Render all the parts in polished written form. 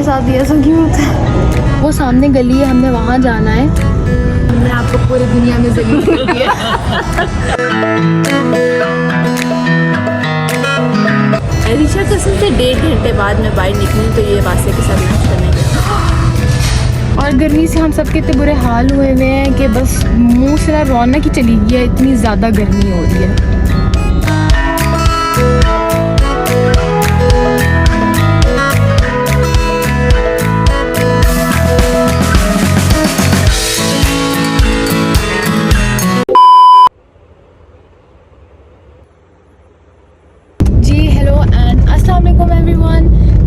साथ ये ऐसा क्यों होता है? वो सामने गली है, हमने वहाँ जाना है। हमने आपको पूरी दुनिया में जलील कर दिया। रिशा कसम से 1.5 घंटे बाद मैं बाहर निकली तो ये वासे के साथ नाश्ता करने गया। और गर्मी से हम सबके इतने बुरे हाल हुए हुए हैं कि बस मुंह से रौनक ही चली गई है, इतनी ज़्यादा गर्मी हो रही है।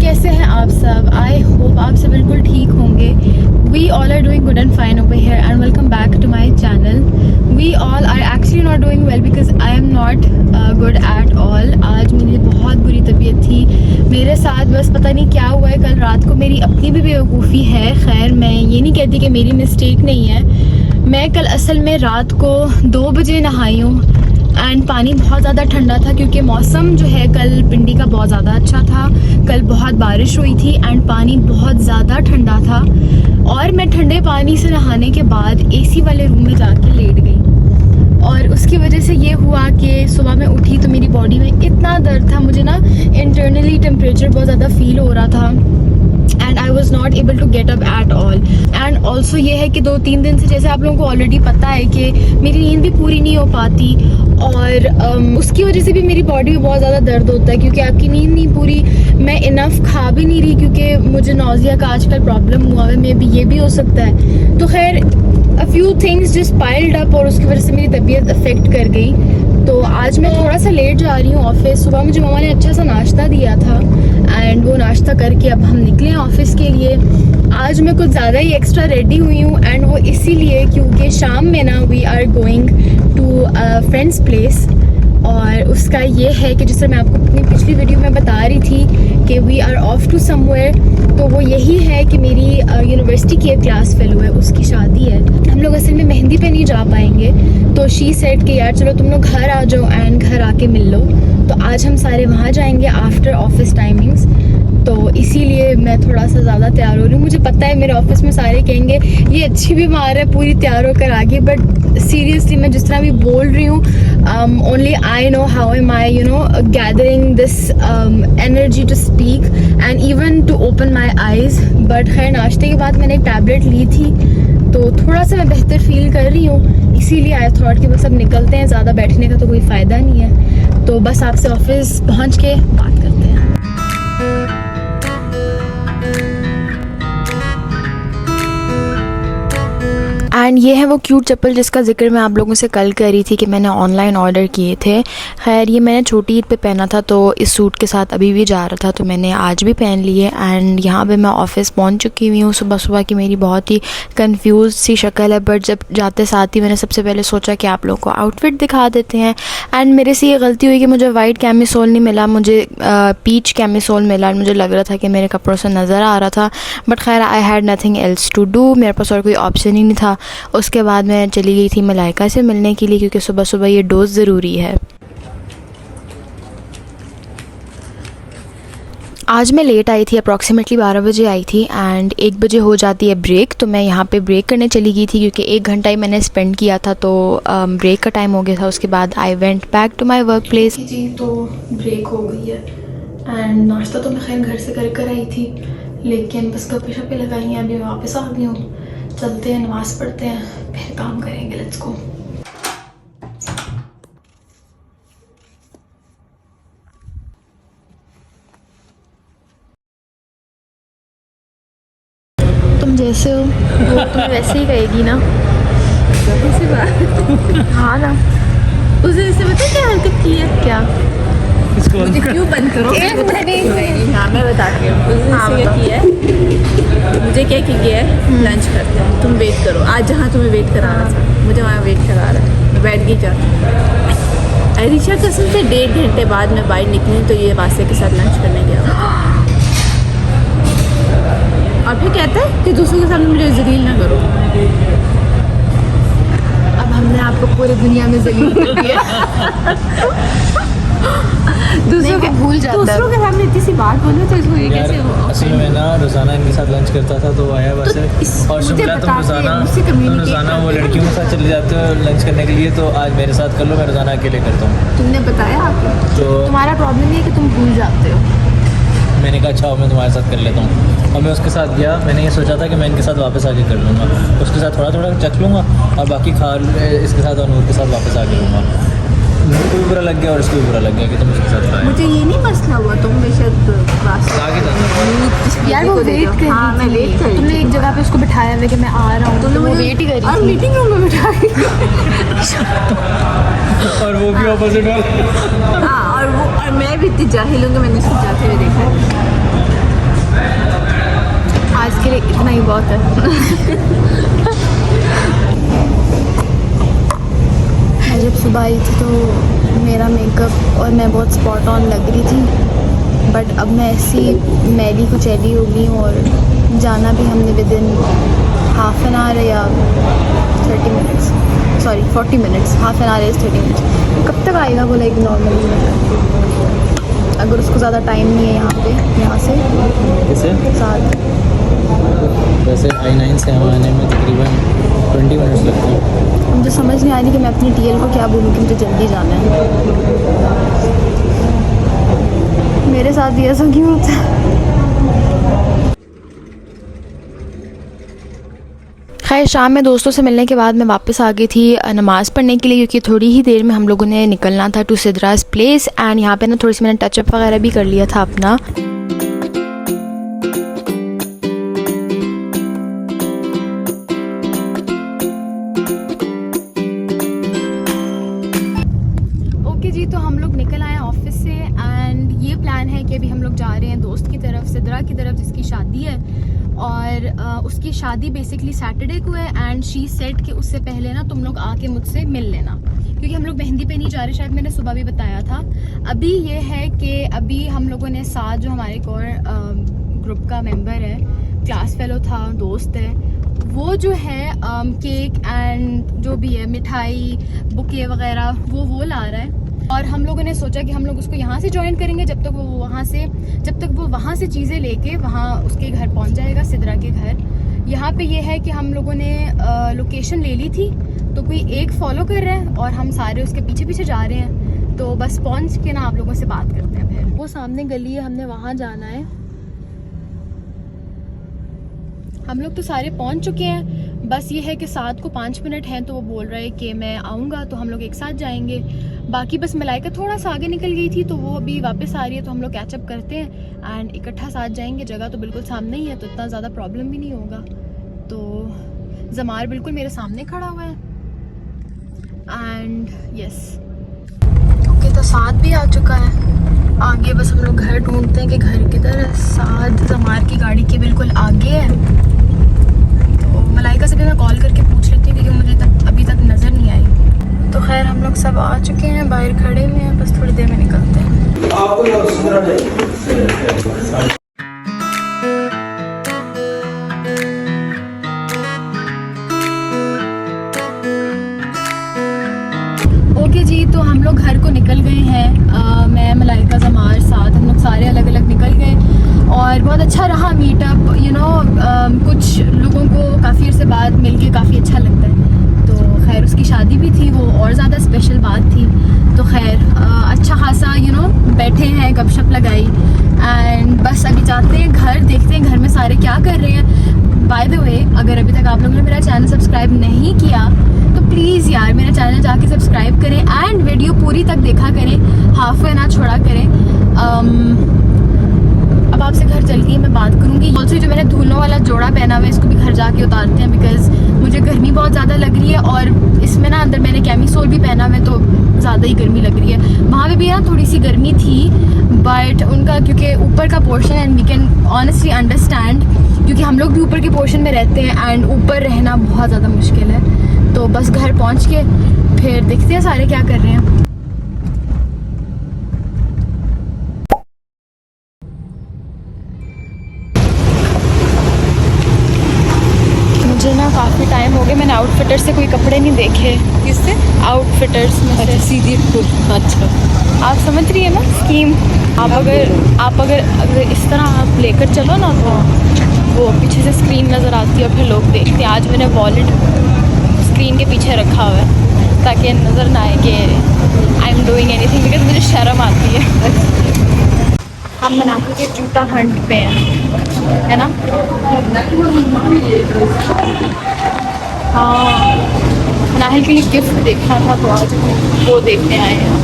कैसे हैं आप सब? आई होप आप सब बिल्कुल ठीक होंगे। We all are doing good and fine over here and welcome back to my channel. We all are actually not doing well because I am not good at all. आज मेरी बहुत बुरी तबीयत थी मेरे साथ, बस पता नहीं क्या हुआ है। कल रात को मेरी अपनी भी बेवकूफ़ी है, खैर मैं ये नहीं कहती कि मेरी मिस्टेक नहीं है। मैं कल असल में रात को 2 बजे नहाई हूँ एंड पानी बहुत ज़्यादा ठंडा था क्योंकि मौसम जो है कल पिंडी का बहुत ज़्यादा अच्छा था। कल बहुत बारिश हुई थी एंड पानी बहुत ज़्यादा ठंडा था और मैं ठंडे पानी से नहाने के बाद एसी वाले रूम में जाके लेट गई और उसकी वजह से ये हुआ कि सुबह मैं उठी तो मेरी बॉडी में इतना दर्द था, मुझे ना इंटरनली टेम्परेचर बहुत ज़्यादा फील हो रहा था and I was not able to get up at all. And also ये है कि 2-3 दिन से, जैसे आप लोगों को ऑलरेडी पता है कि मेरी नींद भी पूरी नहीं हो पाती और उसकी वजह से भी मेरी बॉडी में बहुत ज़्यादा दर्द होता है क्योंकि आपकी नींद नहीं पूरी। मैं इनफ खा भी नहीं रही क्योंकि मुझे नौजिया का आजकल प्रॉब्लम हुआ है, मे बी ये भी हो सकता है। तो खैर a few things just piled up और उसकी वजह से मेरी तबीयत अफेक्ट कर गई। तो आज मैं थोड़ा सा लेट जा रही हूँ ऑफिस। सुबह मुझे मम्मा ने अच्छा सा नाश्ता दिया था एंड वो नाश्ता करके अब हम निकले ऑफिस के लिए। आज मैं कुछ ज़्यादा ही एक्स्ट्रा रेडी हुई हूँ एंड वो इसीलिए क्योंकि शाम में ना we are going to friends place और उसका ये है कि जिससे मैं आपको अपनी पिछली वीडियो में बता रही थी कि we are off to somewhere, तो वो यही है कि मेरी यूनिवर्सिटी की एक क्लास फेलो है, उसकी शादी है। हम लोग असल में मेहंदी पे नहीं जा पाएंगे तो शी सेड कि यार चलो तुम लोग घर आ जाओ एंड घर आके मिल लो। तो आज हम सारे वहाँ जाएंगे आफ्टर ऑफिस टाइमिंग्स, तो इसीलिए मैं थोड़ा सा ज़्यादा तैयार हो रही हूँ। मुझे पता है मेरे ऑफिस में सारे कहेंगे ये अच्छी बीमार है पूरी तैयार होकर आ गई, बट सीरियसली मैं जिस तरह भी बोल रही हूँ only I know how am I gathering this energy to speak and even to open my eyes. But खैर नाश्ते के बाद मैंने एक टैबलेट ली थी तो थोड़ा सा मैं बेहतर फील कर रही हूँ, इसीलिए आई थॉट कि बस अब निकलते हैं, ज़्यादा बैठने का तो कोई फ़ायदा नहीं है। तो बस आपसे ऑफिस पहुँच के बात करते हैं। एंड ये है वो क्यूट चप्पल जिसका जिक्र मैं आप लोगों से कल कर रही थी कि मैंने ऑनलाइन ऑर्डर किए थे। खैर ये मैंने छोटी ईद पे पहना था तो इस सूट के साथ अभी भी जा रहा था तो मैंने आज भी पहन लिए एंड यहाँ पे मैं ऑफिस पहुँच चुकी हुई हूँ। सुबह सुबह की मेरी बहुत ही कंफ्यूज सी शक्ल है, बट जब जाते साथ ही मैंने सबसे पहले सोचा कि आप लोगों को आउटफिट दिखा देते हैं। एंड मेरे से ये गलती हुई कि मुझे वाइट कैमिसोल नहीं मिला, मुझे पीच कैमिसोल मिला। मुझे लग रहा था कि मेरे कपड़ों से नज़र आ रहा था, बट खैर I had nothing else to do, मेरे पास और कोई ऑप्शन ही नहीं था। उसके बाद मैं चली गई थी मलाइका से मिलने के लिए क्योंकि सुबह सुबह ये डोज ज़रूरी है। आज मैं लेट आई थी, अप्रॉक्सीमेटली 12 बजे आई थी एंड 1 बजे हो जाती है ब्रेक। तो मैं यहाँ पे ब्रेक करने चली गई थी क्योंकि 1 घंटा ही मैंने स्पेंड किया था तो ब्रेक का टाइम हो गया था। उसके बाद I went back to my work place. जी तो ब्रेक हो गई है एंड नाश्ता तो मैं खैर घर से कर आई थी, लेकिन बस गप्पे शप्पे लगाई हैं, अभी वापस आ गई हूँ। चलते हैं, नमाज़ पढ़ते हैं, फिर काम करेंगे। Let's go. तुम जैसे हो वो तुम्हें वैसे ही कहेगी ना। हाँ ना, उसने इससे पता क्या हरकत की है? क्या मुझे क्यों बंद करो? हाँ मैं बताती हूँ। उसने क्या किया है, मुझे क्या किया है, लंच करते हैं, तुम वेट करो। आज जहाँ तुम्हें वेट कराना था मुझे वहाँ वेट करा रहा है, मैं बैठ गई जा। रिशा कसम से 1.5 घंटे बाद मैं बाहर निकली तो ये वासे के साथ लंच करने गया और फिर कहता है कि दूसरों के सामने मुझे जलील ना करो। अब हमने आपको पूरी दुनिया में जलील कर दिया। दूसरों के भूल जाता है। दूसरों के सामने इतनी सी बात बोलो तो इसको ये कैसे हो? असल में ना रोज़ाना इनके साथ लंच करता था तो आया वैसे और मुझे शुक्ला तुम बताते हैं, मुझसे तुम communicate रोज़ाना वो करते हैं। लड़कियों के साथ चले जाते हो लंच करने के लिए, तो आज मेरे साथ कर लो, मैं रोज़ाना अकेले करता हूँ। तुमने बताया आपको? तो तुम्हारा प्रॉब्लम ये है कि तुम भूल जाते हो। मैंने कहा अच्छा मैं तुम्हारे साथ कर लेता हूँ, और मैं उसके साथ गया। मैंने ये सोचा था कि मैं इनके साथ वापस आके कर लूँगा, उसके साथ थोड़ा थोड़ा चख लूँगा और बाकी खा इसके साथ और नूर के साथ वापस आके लूँगा। नूर को भी बुरा लग गया और इसको भी बुरा लग गया कि तुम उसके साथ खाए। मुझे ये नहीं मसला हुआ, तुम बेशक आगे जाना यार वो वेट कर हाँ मैं वेट कर रही तुमने थी। एक जगह पे उसको बिठाया हुआ कि मैं आ रहा हूँ, तुमने तो वो मुझे वेट ही कर और रही थी। मीटिंग रूम में बिठा के और वो भी ऑपोजिट वाला। हाँ और मैं भी इतनी जाहिल हूँ कि मैंने इसको जाते हुए देखा है। आज के लिए इतना ही बहुत है। मैं जब सुबह आई थी तो मेरा मेकअप और मैं बहुत स्पॉट ऑन लग रही थी, बट अब मैं ऐसी मैली कुचैली हो गई हूँ और जाना भी हमने with in half an hour या 30 minutes, sorry 40 minutes, half an hour is 30 minutes. कब तक आएगा वो लाइक नॉर्मली? अगर उसको ज़्यादा टाइम नहीं है यहाँ से कैसे साथ वैसे I9 से हम आने में तकरीबन 20 मिनट्स लगते हैं। मुझे समझ नहीं आ रही कि मैं अपनी टीएल को क्या बोलूँ कि मुझे जल्दी जाना है। मेरे साथ भी ऐसा क्यों होता है? खैर शाम में दोस्तों से मिलने के बाद मैं वापस आ गई थी नमाज़ पढ़ने के लिए, क्योंकि थोड़ी ही देर में हम लोगों ने निकलना था टू सिद्रास प्लेस। एंड यहाँ पे ना थोड़ी सी मैंने टचअप वगैरह भी कर लिया था अपना। ओके जी, तो हम लोग निकल आए ऑफिस से एंड ये प्लान है कि अभी हम लोग जा रहे हैं दोस्त की तरफ, सिद्रा की तरफ, जिसकी शादी है। और उसकी शादी बेसिकली सैटरडे को है एंड शी सेड कि उससे पहले ना तुम लोग आके मुझसे मिल लेना, क्योंकि हम लोग मेहंदी पे नहीं जा रहे, शायद मैंने सुबह भी बताया था। अभी ये है कि अभी हम लोगों ने साथ जो हमारे एक और ग्रुप का मेंबर है, क्लास फेलो था, दोस्त है, वो जो है केक एंड जो भी है मिठाई बुके वगैरह वो ला रहा है। और हम लोगों ने सोचा कि हम लोग उसको यहाँ से ज्वाइन करेंगे जब तक वो वहाँ से चीज़ें लेके वहाँ उसके घर पहुँच जाएगा, सिद्रा के घर। यहाँ पे ये है कि हम लोगों ने लोकेशन ले ली थी, तो कोई एक फॉलो कर रहा है और हम सारे उसके पीछे पीछे जा रहे हैं। तो बस पहुँच के ना आप लोगों से बात करते हैं। फिर वो सामने गली है, हमने वहाँ जाना है। हम लोग तो सारे पहुँच चुके हैं, बस ये है कि 7 को 5 मिनट हैं, तो वो बोल रहा है कि मैं आऊँगा तो हम लोग एक साथ जाएंगे। बाकी बस मलाइका थोड़ा सा आगे निकल गई थी, तो वो अभी वापस आ रही है, तो हम लोग कैचअप करते हैं एंड इकट्ठा साथ जाएंगे। जगह तो बिल्कुल सामने ही है, तो इतना ज़्यादा प्रॉब्लम भी नहीं होगा। तो जमार बिल्कुल मेरे सामने खड़ा हुआ है एंड यस ओके, तो साथ भी आ चुका है। आगे बस हम लोग घर ढूंढते हैं कि घर किधर है। साथ जमार की गाड़ी के बिल्कुल आगे है। तो मलाइका से भी मैं कॉल करके पूछ लेती हूँ, क्योंकि मुझे अभी तक नज़र नहीं आई। तो खैर हम लोग सब आ चुके हैं, बाहर खड़े हुए हैं, बस थोड़ी देर में निकलते हैं। ओके जी, तो हम लोग घर को निकल गए हैं। मैं मलाइका जमार साथ हम लोग सारे अलग अलग निकल गए और बहुत अच्छा रहा मीटअप। कुछ लोगों को काफ़ी अर्से बाद मिलके काफ़ी अच्छा लगता है। तो खैर उसकी शादी भी थी, वो और ज़्यादा स्पेशल बात थी। तो खैर अच्छा खासा बैठे हैं, गपशप लगाई एंड बस अभी जाते हैं घर, देखते हैं घर में सारे क्या कर रहे हैं। बाय द वे, अगर अभी तक आप लोगों ने मेरा चैनल सब्सक्राइब नहीं किया तो प्लीज़ यार मेरा चैनल जाके सब्सक्राइब करें एंड वीडियो पूरी तक देखा करें, हाफ वे ना छोड़ा करें। अब आपसे घर चल के मैं बात करूँगी। ऑल्सो जो मैंने धुलों वाला जोड़ा पहना हुआ है, इसको भी घर जाके उतारते हैं, बिकॉज मुझे गर्मी बहुत ज़्यादा लग रही है और इसमें ना अंदर मैंने कैमिसोल भी पहना हुआ है, तो ज़्यादा ही गर्मी लग रही है। वहाँ पे भी ना थोड़ी सी गर्मी थी, बट उनका क्योंकि ऊपर का portion and we can honestly understand, क्योंकि हम लोग भी ऊपर के पोर्शन में रहते हैं एंड ऊपर रहना बहुत ज़्यादा मुश्किल है। तो बस घर पहुँच के फिर देखते हैं सारे क्या कर रहे हैं। मुझे ना काफ़ी टाइम हो गया, मैंने आउटफिटर से कोई कपड़े नहीं देखे। किससे? आउटफिटर्स में से। सीधी अच्छा आप समझ रही है ना स्कीम। आप अगर इस तरह आप लेकर चलो ना तो वो पीछे से स्क्रीन नज़र आती है और फिर लोग देखते हैं। आज मैंने वॉलेट स्क्रीन के पीछे रखा हुआ है ताकि नज़र ना आए कि I am doing anything, because मुझे शर्म आती है। हम मनाली के जूता हंट पे हैं, है ना? हाँ, मनाली के लिए गिफ्ट देखना था तो आज वो देखने आए हैं।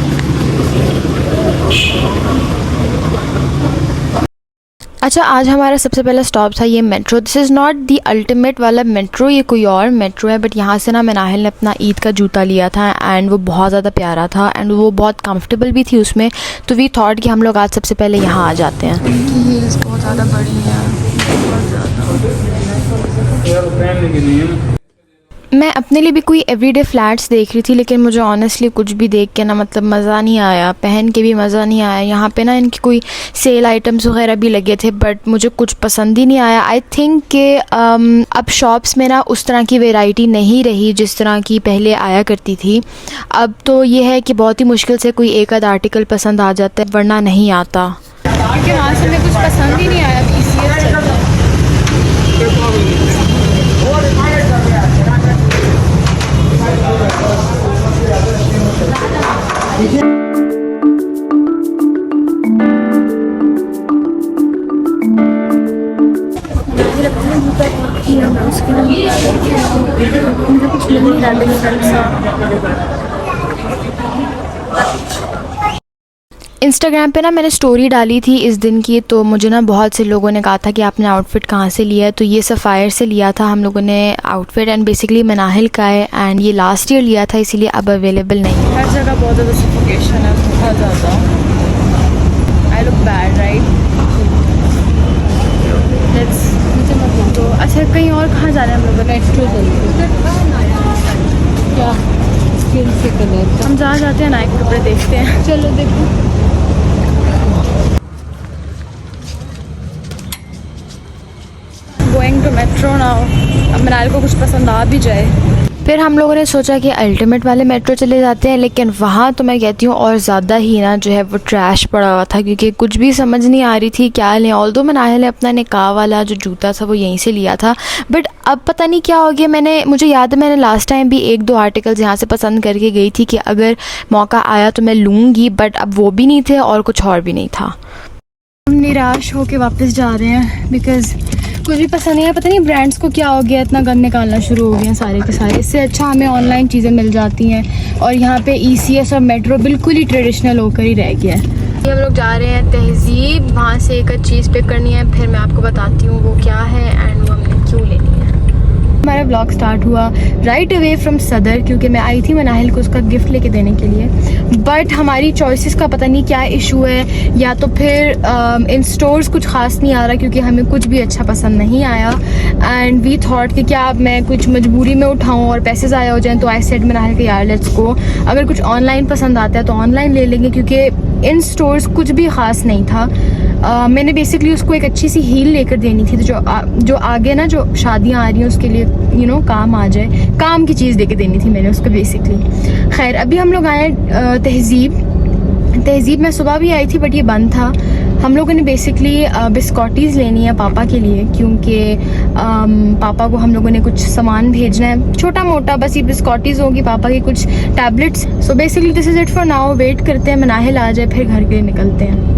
अच्छा, आज हमारा सबसे पहला स्टॉप था ये metro. This is not the ultimate वाला मेट्रो, ये कोई और मेट्रो है, बट यहाँ से ना मनाहिल ने अपना ईद का जूता लिया था एंड वो बहुत ज़्यादा प्यारा था एंड वो बहुत कंफर्टेबल भी थी उसमें। तो वी थॉट कि हम लोग आज सबसे पहले यहाँ आ जाते हैं। इनकी हील्स बहुत ज़्यादा बड़ी हैं, बहुत ज़्यादा। मैं अपने लिए भी कोई एवरीडे फ्लैट्स देख रही थी, लेकिन मुझे ऑनेस्टली कुछ भी देख के ना मतलब मज़ा नहीं आया, पहन के भी मज़ा नहीं आया। यहाँ पे ना इनकी कोई सेल आइटम्स वगैरह भी लगे थे बट मुझे कुछ पसंद ही नहीं आया। आई थिंक कि अब शॉप्स में ना उस तरह की वैरायटी नहीं रही जिस तरह की पहले आया करती थी। अब तो ये है कि बहुत ही मुश्किल से कोई एक आध आर्टिकल पसंद आ जाता है, वरना नहीं आता। क्योंकि वहाँ से कुछ पसंद ही नहीं आया। इंस्टाग्राम पे ना मैंने स्टोरी डाली थी इस दिन की, तो मुझे ना बहुत से लोगों ने कहा था कि आपने आउटफिट कहाँ से लिया है। तो ये सफ़ायर से लिया था हम लोगों ने आउटफिट एंड बेसिकली मनाहिल का है एंड ये लास्ट ईयर लिया था, इसीलिए अब अवेलेबल नहीं है। हर जगह बहुत ज़्यादा सफोकेशन है, बहुत ज़्यादा। I look bad right? मुझे मतलब तो अच्छा कहीं और कहाँ जाना है हम लोगों ने? क्या स्किन से कलर हम जहाँ जाते हैं नाइक कपड़े देखते हैं। चलो देखो। Going to metro now. अब मनाली को कुछ पसंद आ भी जाए। फिर हम लोगों ने सोचा कि अल्टीमेट वाले मेट्रो चले जाते हैं, लेकिन वहाँ तो मैं कहती हूँ और ज़्यादा ही ना जो है वो ट्रैश पड़ा हुआ था, क्योंकि कुछ भी समझ नहीं आ रही थी क्या लें। ऑल्दो मनाहिल ने अपना निकाह वाला जो जूता था वो यहीं से लिया था, बट अब पता नहीं क्या हो गया। मुझे याद है मैंने लास्ट टाइम भी एक दो आर्टिकल्स यहाँ से पसंद करके गई थी कि अगर मौका आया तो मैं लूँगी, बट अब वो भी नहीं थे और कुछ और भी नहीं था। हम निराश होके वापस जा रहे हैं बिकॉज़ कुछ भी पसंद नहीं है। पता नहीं ब्रांड्स को क्या हो गया, इतना गंद निकालना शुरू हो गए हैं सारे के सारे। इससे अच्छा हमें ऑनलाइन चीज़ें मिल जाती हैं और यहाँ पे ECS और मेट्रो बिल्कुल ही ट्रेडिशनल होकर ही रह गया है। हम लोग जा रहे हैं तहजीब, वहाँ से एक चीज़ पिक करनी है, फिर मैं आपको बताती हूँ वो क्या है एंड वो हमने क्यों लेनी है। हमारा ब्लॉग स्टार्ट हुआ राइट अवे फ्रॉम सदर, क्योंकि मैं आई थी मनाहिल को उसका गिफ्ट लेके देने के लिए, बट हमारी चॉइसेस का पता नहीं क्या इशू है, या तो फिर इन स्टोर्स कुछ ख़ास नहीं आ रहा क्योंकि हमें कुछ भी अच्छा पसंद नहीं आया। एंड वी थॉट कि क्या अब मैं कुछ मजबूरी में उठाऊँ और पैसे ज़ाया हो जाएँ, तो आई सेड मनाहिल के यार लेट्स गो, अगर कुछ ऑनलाइन पसंद आता है तो ऑनलाइन ले लेंगे, क्योंकि इन स्टोर्स कुछ भी ख़ास नहीं था। मैंने बेसिकली उसको एक अच्छी सी हील लेकर देनी थी, तो जो आगे ना जो शादियाँ आ रही हैं उसके लिए काम आ जाए, काम की चीज़ देके देनी थी मैंने उसको बेसिकली। खैर अभी हम लोग आए तहजीब में सुबह भी आई थी बट ये बंद था। हम लोगों ने बेसिकली बिस्कॉटीज़ लेनी है पापा के लिए, क्योंकि पापा को हम लोगों ने कुछ सामान भेजना है छोटा मोटा, बस ये बिस्कॉटीज़ होगी, पापा की कुछ tablets. So basically this is it for now. Wait करते हैं मनाहिल आ जाए फिर घर के लिए निकलते हैं।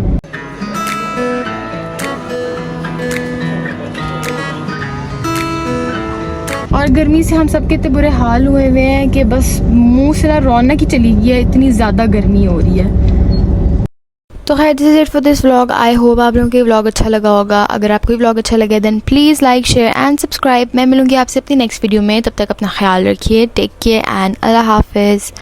और गर्मी से हम सबके इतने बुरे हाल हुए हुए हैं कि बस मुंह से ना रौनक ही चली गई है, इतनी ज़्यादा गर्मी हो रही है। तो खैर this is it for this vlog. I hope आप लोगों को व्लॉग अच्छा लगा होगा। अगर आपको ये व्लॉग अच्छा लगे then please like share and subscribe. मैं मिलूंगी आपसे अपनी नेक्स्ट वीडियो में, तब तक अपना ख्याल रखिए। टेक केयर एंड अल्लाह हाफिज़।